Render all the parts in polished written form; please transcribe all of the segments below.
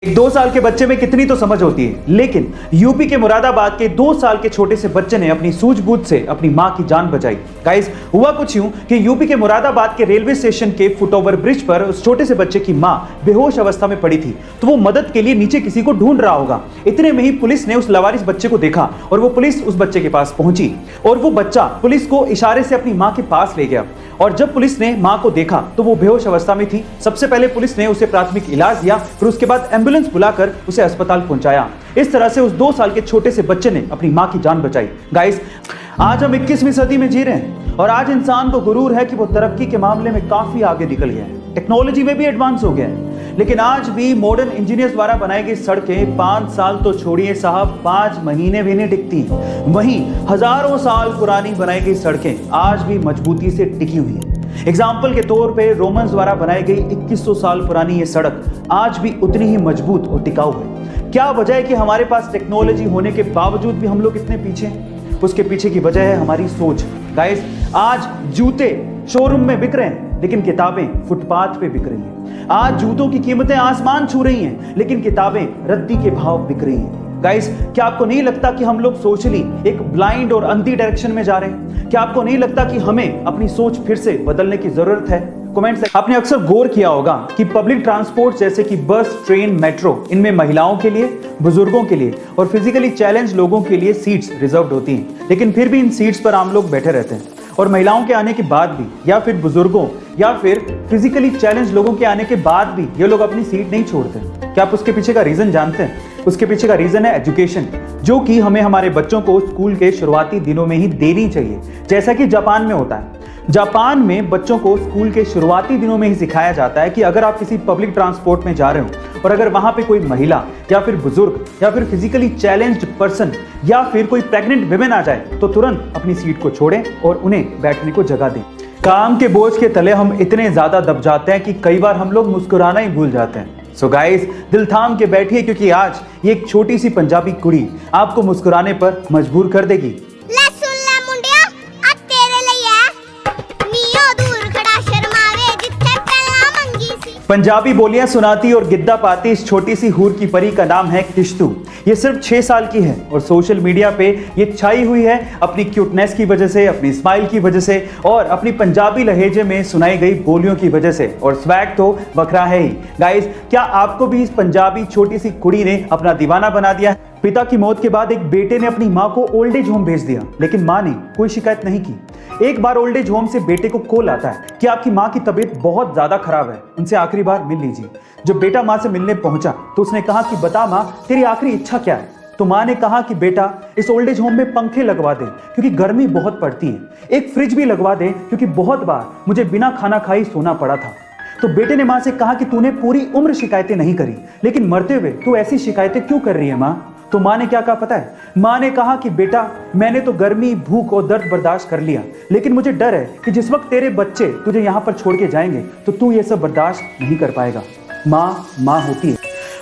एक 2 साल के बच्चे में कितनी तो समझ होती है, लेकिन यूपी के मुरादाबाद के 2 साल के छोटे से बच्चे ने अपनी सूझबूझ से अपनी मां की जान बचाई। गाइस, हुआ कुछ यूं कि यूपी के मुरादाबाद के रेलवे स्टेशन के फुटओवर ब्रिज पर उस छोटे से बच्चे की मां बेहोश अवस्था में पड़ी थी, तो वो मदद के लिए नीचे किसी को ढूंढ रहा होगा। इतने में ही पुलिस ने उस लवारिस बच्चे को देखा और वो पुलिस उस बच्चे के पास पहुंची और वो बच्चा पुलिस को इशारे से अपनी मां के पास ले गया। और जब पुलिस ने मां को देखा तो वो बेहोश अवस्था में थी। सबसे पहले पुलिस ने उसे प्राथमिक इलाज दिया, फिर उसके बाद एम्बुलेंस बुलाकर उसे अस्पताल पहुंचाया। इस तरह से उस 2 साल के छोटे से बच्चे ने अपनी मां की जान बचाई। गाइस, आज हम 21वीं सदी में जी रहे हैं और आज इंसान को गुरूर है कि वो तरक्की के मामले में काफी आगे निकल गया है, टेक्नोलॉजी में भी एडवांस हो गया है। लेकिन आज भी मॉडर्न इंजीनियर्स द्वारा बनाई गई सड़कें 5 साल तो छोड़िए साहब, 5 महीने भी नहीं टिकती। वहीं हजारों साल पुरानी बनाई गई सड़कें आज भी मजबूती से टिकी हुई हैं। एग्जाम्पल के तौर पे रोमन्स द्वारा बनाई गई 2100 साल पुरानी ये सड़क आज भी उतनी ही मजबूत और टिकाऊ है। क्या वजह है कि हमारे पास टेक्नोलॉजी होने के बावजूद भी हम लोग इतने पीछे हैं? उसके पीछे की वजह है हमारी सोच। गाइस, आज जूते शोरूम में बिक रहे हैं लेकिन किताबें फुटपाथ पे बिक रही हैं। आज जूतों की कीमतें आसमान छू रही हैं लेकिन किताबें रद्दी के भाव बिक रही हैं। गाइस, क्या आपको नहीं लगता कि हम लोग सोशली एक ब्लाइंड और अंधी डायरेक्शन में जा रहे हैं? क्या आपको नहीं लगता कि हमें अपनी सोच फिर से बदलने की जरूरत है? कमेंट से आपने अक्सर गौर किया होगा कि पब्लिक ट्रांसपोर्ट जैसे कि बस, ट्रेन, मेट्रो, इनमें महिलाओं के लिए, बुजुर्गों के लिए और फिजिकली चैलेंज लोगों के लिए सीट्स रिजर्व्ड होती हैं, लेकिन फिर भी इन सीट्स पर आम लोग बैठे रहते हैं। और महिलाओं के आने के बाद भी, या फिर बुजुर्गों या फिर फिजिकली चैलेंज लोगों के आने के बाद भी ये लोग अपनी सीट नहीं छोड़ते। क्या आप उसके पीछे का रीजन जानते हैं? उसके पीछे का रीजन है एजुकेशन, जो कि हमें हमारे बच्चों को स्कूल के शुरुआती दिनों में ही देनी चाहिए, जैसा कि जापान में होता है। जापान में बच्चों को स्कूल के शुरुआती दिनों में ही सिखाया जाता है कि अगर आप किसी पब्लिक ट्रांसपोर्ट में जा रहे हो और अगर वहां पे कोई महिला या फिर बुजुर्ग या फिर फिजिकली चैलेंज्ड पर्सन या फिर कोई प्रेग्नेंट विमेन आ जाए तो तुरंत अपनी सीट को छोड़ें और उन्हें बैठने को जगह दें। काम के बोझ के तले हम इतने ज्यादा दब जाते हैं कि कई बार हम लोग मुस्कुराना ही भूल जाते हैं। सो गाइस, दिल थाम के बैठिए क्योंकि आज ये एक छोटी सी पंजाबी कुड़ी आपको मुस्कुराने पर मजबूर कर देगी। पंजाबी बोलियां सुनाती और गिद्दा पाती इस छोटी सी हूर की परी का नाम है किश्तू। ये सिर्फ 6 साल की है और सोशल मीडिया पे ये छाई हुई है अपनी क्यूटनेस की वजह से, अपनी स्माइल की वजह से और अपनी पंजाबी लहजे में सुनाई गई बोलियों की वजह से। और स्वैग तो बखरा है ही। गाइस, क्या आपको भी इस पंजाबी छोटी सी कुड़ी ने अपना दीवाना बना दिया? पिता की मौत के बाद एक बेटे ने अपनी मां को ओल्ड एज होम भेज दिया, लेकिन मां ने कोई शिकायत नहीं की। एक बार ओल्ड एज होम से बेटे को कॉल आता है कि आपकी मां की तबीयत बहुत ज्यादा खराब है, उनसे आखिरी बार मिल लीजिए। जब बेटा मां से मिलने पहुंचा तो उसने कहा कि बता मां, तेरी आखिरी इच्छा क्या है? तो मां ने कहा कि बेटा, इस ओल्ड एज होम में पंखे लगवा दे क्योंकि गर्मी बहुत पड़ती है, एक फ्रिज भी लगवा दे क्योंकि बहुत बार मुझे बिना खाना खाए सोना पड़ा था। तो बेटे ने मां से कहा कि तूने पूरी उम्र शिकायतें नहीं करी, लेकिन मरते हुए तू ऐसी शिकायतें क्यों कर रही है मां? तो मां ने क्या कहा पता है? मां ने कहा कि बेटा, मैंने तो गर्मी, भूख और दर्द बर्दाश्त कर लिया, लेकिन मुझे डर है कि जिस वक्त तेरे बच्चे तुझे यहां पर छोड़ के जाएंगे तो तू ये सब बर्दाश्त नहीं कर पाएगा। मां होती है,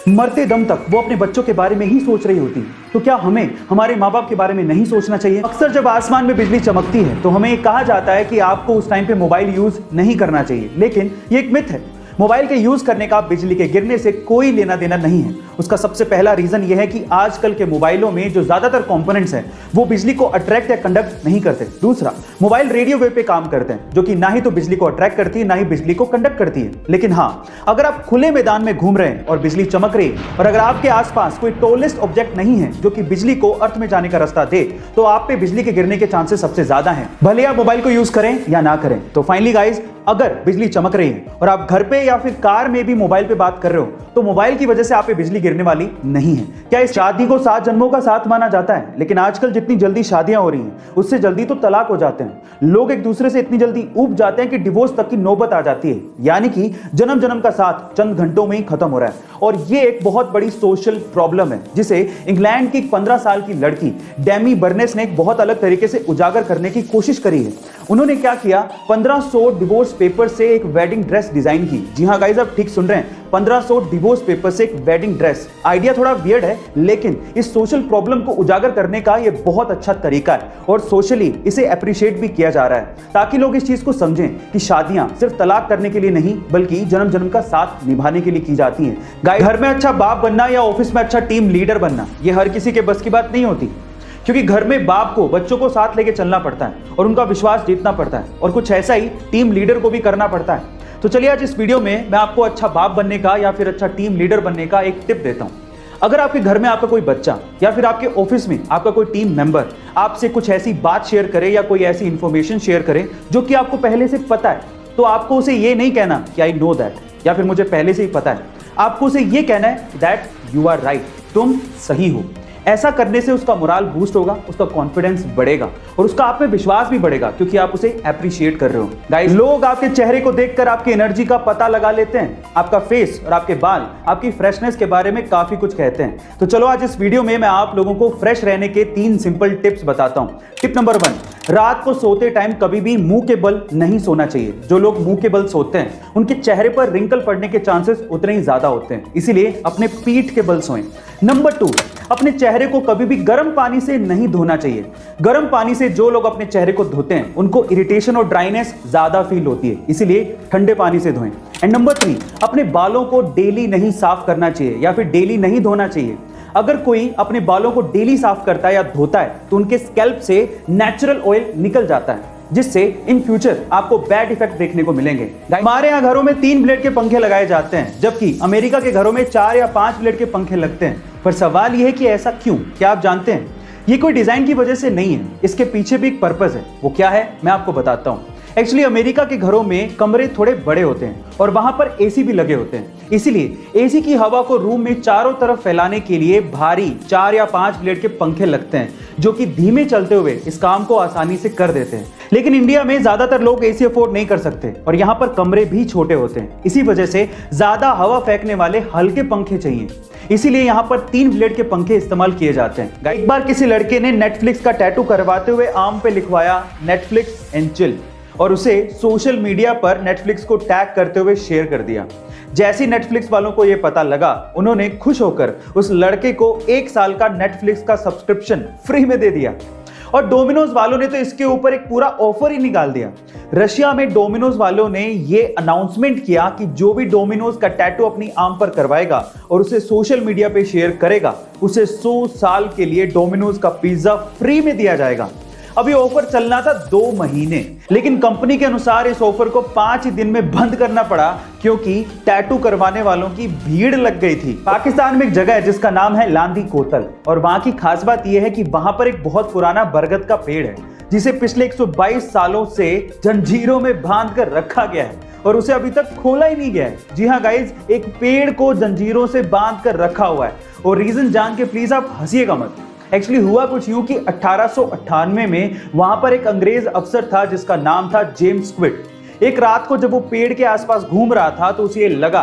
मरते दम तक वो अपने बच्चों के बारे में ही सोच रही होती है। तो क्या हमें हमारे माँ बाप के बारे में नहीं सोचना चाहिए? अक्सर जब आसमान में बिजली चमकती है तो हमें कहा जाता है कि आपको उस टाइम पे मोबाइल यूज नहीं करना चाहिए, लेकिन ये एक मिथ है। मोबाइल के यूज करने का बिजली के गिरने से कोई लेना देना नहीं है। उसका सबसे पहला रीजन यह है कि आजकल के मोबाइलों में जो ज्यादातर कंपोनेंट्स हैं वो बिजली को अट्रैक्ट या कंडक्ट नहीं करते। दूसरा, मोबाइल रेडियो वेव पे काम करते हैं, जो कि ना ही तो बिजली को अट्रैक्ट करती है ना ही बिजली को कंडक्ट करती है। लेकिन हाँ, अगर आप खुले मैदान में घूम रहे हैं और बिजली चमक रही है और अगर आपके आसपास कोई टॉलेस्ट ऑब्जेक्ट नहीं है जो कि बिजली को अर्थ में जाने का रास्ता दे, तो आप पे बिजली के गिरने के चांसेस सबसे ज्यादा हैं, भले आप मोबाइल को यूज करें या ना करें। तो फाइनली गाइज, अगर बिजली चमक रही है और आप घर पे या फिर कार में भी मोबाइल पे बात कर रहे हो तो मोबाइल की वजह से आप पे बिजली गिरने वाली नहीं है। क्या इस शादी को 7 जन्मों का साथ माना जाता है? लेकिन आजकल जितनी जल्दी शादियां हो रही हैं उससे जल्दी तो तलाक हो जाते हैं। लोग एक दूसरे से इतनी जल्दी ऊब जाते हैं कि डिवोर्स तक की नौबत आ जाती है, यानी कि जन्म जन्म का साथ चंद घंटों में ही खत्म हो रहा है। और ये एक बहुत बड़ी सोशल प्रॉब्लम है जिसे इंग्लैंड की 15 साल की लड़की डेमी बर्नेस ने एक बहुत अलग तरीके से उजागर करने की कोशिश करी है। उन्होंने क्या किया, 1500 डिवोर्स पेपर से एक वेडिंग ड्रेस डिजाइन की। जी हाँ गाइस, आप ठीक सुन रहे हैं, 1500 डिवोर्स पेपर से एक वेडिंग ड्रेस। आइडिया थोड़ा वियर्ड है, लेकिन इस सोशल प्रॉब्लम को उजागर करने का ये बहुत अच्छा तरीका है और सोशली इसे अप्रिशिएट भी किया जा रहा है, ताकि लोग इस चीज को समझें कि शादियां सिर्फ तलाक करने के लिए नहीं, बल्कि जन्म जन्म का साथ निभाने के लिए की जाती हैं। गाइस, घर में अच्छा बाप बनना या ऑफिस में अच्छा टीम लीडर बनना, ये हर किसी के बस की बात नहीं होती, क्योंकि घर में बाप को बच्चों को साथ लेके चलना पड़ता है और उनका विश्वास जीतना पड़ता है, और कुछ ऐसा ही टीम लीडर को भी करना पड़ता है। तो चलिए आज इस वीडियो में मैं आपको अच्छा बाप बनने का या फिर अच्छा टीम लीडर बनने का एक टिप देता हूं। अगर आपके घर में आपका कोई बच्चा या फिर आपके ऑफिस में आपका कोई टीम मेंबर आपसे कुछ ऐसी बात शेयर करे या कोई ऐसी इंफॉर्मेशन शेयर करे जो कि आपको पहले से पता है, तो आपको उसे ये नहीं कहना कि आई नो दैट या फिर मुझे पहले से ही पता है। आपको उसे ये कहना है दैट यू आर राइट, तुम सही हो। ऐसा करने से उसका मोराल बूस्ट होगा, उसका कॉन्फिडेंस बढ़ेगा और उसका आप में विश्वास भी बढ़ेगा, क्योंकि आप उसे अप्रिशिएट कर रहे हो। गाइस, लोग आपके चेहरे को देखकर आपकी एनर्जी का पता लगा लेते हैं। आपका फेस और आपके बाल आपकी फ्रेशनेस के बारे में काफी कुछ कहते हैं। तो चलो आज इस वीडियो में मैं आप लोगों को फ्रेश रहने के 3 सिंपल टिप्स बताता हूं। टिप नंबर 1, रात को सोते टाइम कभी भी मुंह के बल नहीं सोना चाहिए। जो लोग मुंह के बल सोते हैं उनके चेहरे पर रिंकल पड़ने के चांसेस उतने ही ज्यादा होते हैं, इसीलिए अपने पीठ के बल सोएं। नंबर 2, अपने चेहरे को कभी भी गर्म पानी से नहीं धोना चाहिए। गर्म पानी से जो लोग अपने चेहरे को धोते हैं उनको इरिटेशन और ड्राइनेस ज्यादा फील होती है, इसीलिए ठंडे पानी से धोएं। एंड नंबर 3, अपने बालों को डेली नहीं साफ करना चाहिए या फिर डेली नहीं धोना चाहिए। अगर कोई अपने बालों को डेली साफ करता है या धोता है तो उनके स्कैल्प से नेचुरल ऑयल निकल जाता है, जिससे इन फ्यूचर आपको बैड इफेक्ट देखने को मिलेंगे। हमारे यहाँ घरों में 3 ब्लेड के पंखे लगाए जाते हैं, जबकि अमेरिका के घरों में 4 या 5 ब्लेड के पंखे लगते हैं। पर सवाल यह है कि ऐसा क्यों? क्या आप जानते हैं? ये कोई डिजाइन की वजह से नहीं है, इसके पीछे भी एक पर्पस है। वो क्या है मैं आपको बताता हूँ। एक्चुअली अमेरिका के घरों में कमरे थोड़े बड़े होते हैं और वहां पर एसी भी लगे होते हैं, इसीलिए एसी की हवा को रूम में चारों तरफ फैलाने के लिए भारी 4 या 5 ब्लेड के पंखे लगते हैं, जो कि धीमे चलते हुए इस काम को आसानी से कर देते हैं। लेकिन इंडिया में ज्यादातर लोग एसी अफोर्ड नहीं कर सकते और यहाँ पर कमरे भी छोटे होते हैं, इसी वजह से ज्यादा हवा फेंकने वाले हल्के पंखे चाहिए, इसीलिए यहाँ पर 3 ब्लेड के पंखे इस्तेमाल किए जाते हैं। एक बार किसी लड़के ने नेटफ्लिक्स का टैटू करवाते हुए आर्म पे लिखवाया नेटफ्लिक्स एंड चिल और उसे सोशल मीडिया पर नेटफ्लिक्स को टैग करते हुए शेयर कर दिया। जैसे नेटफ्लिक्स वालों को यह पता लगा, उन्होंने खुश होकर उस लड़के को 1 साल का नेटफ्लिक्स का सब्सक्रिप्शन फ्री में दे दिया। और डोमिनोज वालों ने तो इसके ऊपर एक पूरा ऑफर ही निकाल दिया। रशिया में डोमिनोज वालों ने यह अनाउंसमेंट किया कि जो भी डोमिनोज का टैटू अपनी आर्म पर करवाएगा और उसे सोशल मीडिया पे शेयर करेगा, उसे 100 साल के लिए डोमिनोज का पिज्जा फ्री में दिया जाएगा। अब ये ऑफर चलना था 2 महीने, लेकिन कंपनी के अनुसार इस ऑफर को 5 ही दिन में बंद करना पड़ा, क्योंकि टैटू करवाने वालों की भीड़ लग गई थी। पाकिस्तान में एक जगह है जिसका नाम है लांदी कोतल, और वहां की खास बात यह है कि वहां पर एक बहुत पुराना बरगद का पेड़ है, जिसे पिछले 122 सालों से जंजीरों में बांध कर रखा गया है और उसे अभी तक खोला ही नहीं गया है। जी हाँ गाइज, एक पेड़ को जंजीरों से बांध कर रखा हुआ है, और रीजन जान के प्लीज आप हंसिएगा मत। एक्चुअली हुआ कुछ यूं कि 1898 में वहां पर एक अंग्रेज अफसर था जिसका नाम था जेम्स क्विट। एक रात को जब वो पेड़ के आसपास घूम रहा था तो उसे लगा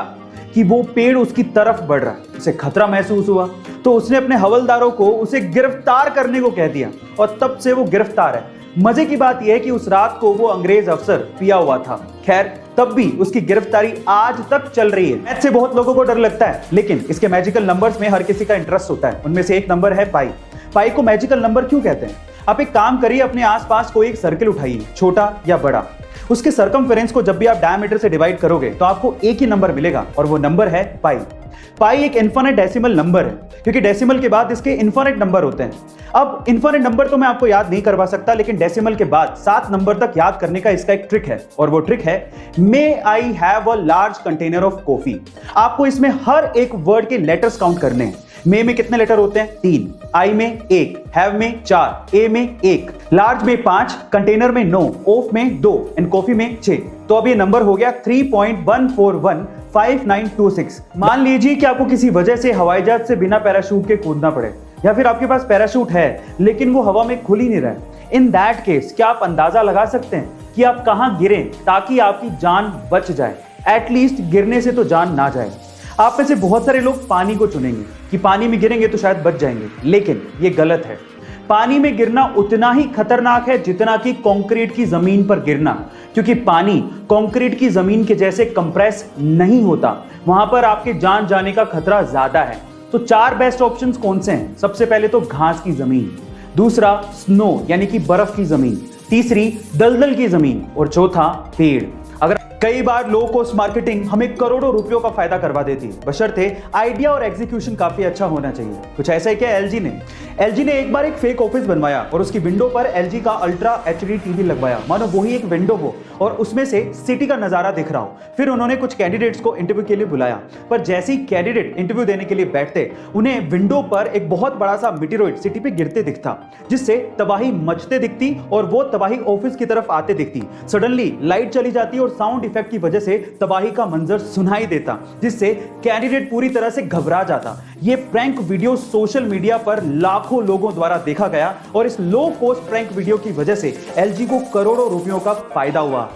कि वो पेड़ उसकी तरफ बढ़ रहा है। उसे खतरा महसूस हुआ, तो उसने अपने हवलदारों को उसे गिरफ्तार करने को कह दिया, और तब से वो गिरफ्तार है। मजे की बात यह है कि उस रात को वो अंग्रेज अफसर पिया हुआ था। खैर, तब भी उसकी गिरफ्तारी आज तक चल रही है। मैथ से बहुत लोगों को डर लगता है, लेकिन इसके मैजिकल नंबर्स में हर किसी का इंटरेस्ट होता है। उनमें से एक नंबर है पाई। पाई को मैजिकल नंबर क्यों कहते हैं? आप एक काम करिए, अपने आसपास कोई एक सर्कल उठाइए, छोटा या बड़ा। उसके सर्कमफेरेंस को जब भी आप डायमीटर से डिवाइड करोगे तो आपको एक ही नंबर मिलेगा, और वो नंबर है पाई। पाई एक इनफिनिट डेसिमल नंबर है, क्योंकि डेसिमल के बाद इसके इनफिनिट नंबर होते हैं। अब इनफिनिट नंबर तो मैं आपको याद नहीं करवा सकता, लेकिन डेसिमल के बाद 7 नंबर तक याद करने का इसका एक ट्रिक है, और वो ट्रिक है may I have a large container of coffee. आपको इसमें हर एक वर्ड के लेटर्स काउंट करने हैं। मे में कितने लेटर होते हैं? 3, आई में 1, हैव में 4, ए में 1, लार्ज में 5, कंटेनर में 9, ऑफ में 2 एंड कॉफी में 6। तो अब ये नंबर हो गया 3.1415926। मान लीजिए कि आपको किसी वजह से हवाई जहाज से बिना पैराशूट के कूदना पड़े, या फिर आपके पास पैराशूट है लेकिन वो हवा में खुल ही नहीं रहा है। इन दैट केस क्या आप अंदाजा लगा सकते हैं कि आप कहां गिरें ताकि आपकी जान बच जाए? एटलीस्ट गिरने से तो जान ना जाए। आप में से बहुत सारे लोग पानी को चुनेंगे कि पानी में गिरेंगे तो शायद बच जाएंगे, लेकिन ये गलत है। पानी में गिरना उतना ही खतरनाक है जितना कि कंक्रीट की जमीन पर गिरना, क्योंकि पानी कंक्रीट की जमीन के जैसे कंप्रेस नहीं होता, वहां पर आपके जान जाने का खतरा ज्यादा है। तो 4 बेस्ट ऑप्शंस कौन से हैं? सबसे पहले तो घास की जमीन, दूसरा स्नो यानी कि बर्फ की जमीन, तीसरी दलदल की जमीन और चौथा पेड़। अगर कई बार लो कॉस्ट मार्केटिंग हमें करोड़ों रुपयों का फायदा करवा देती है, बशर्ते आइडिया और एग्जीक्यूशन काफी अच्छा होना चाहिए। कुछ ऐसा ही क्या एलजी ने एक बार एक फेक ऑफिस बनवाया और उसकी विंडो पर एलजी का अल्ट्रा एचडी टीवी लगवाया, मानो वही एक विंडो हो और उसमें से सिटी का नजारा दिख रहा हो। फिर उन्होंने कुछ कैंडिडेट्स को इंटरव्यू के लिए बुलाया, पर जैसे ही कैंडिडेट इंटरव्यू देने के लिए बैठते, उन्हें विंडो पर एक बहुत बड़ा सा मीटेरॉइड सिटी पे गिरते दिखता, जिससे तबाही मचते दिखती और वो तबाही ऑफिस की तरफ आते दिखती। सडनली लाइट चली जाती और साउंड इफेक्ट की वजह से तबाही का मंजर सुनाई देता, जिससे कैंडिडेट पूरी तरह से घबरा जाता। ये प्रैंक वीडियो सोशल मीडिया पर लाखों लोगों द्वारा देखा गया और इस लो कॉस्ट प्रैंक वीडियो की वजह से एलजी को करोड़ों रुपयों का फायदा हुआ।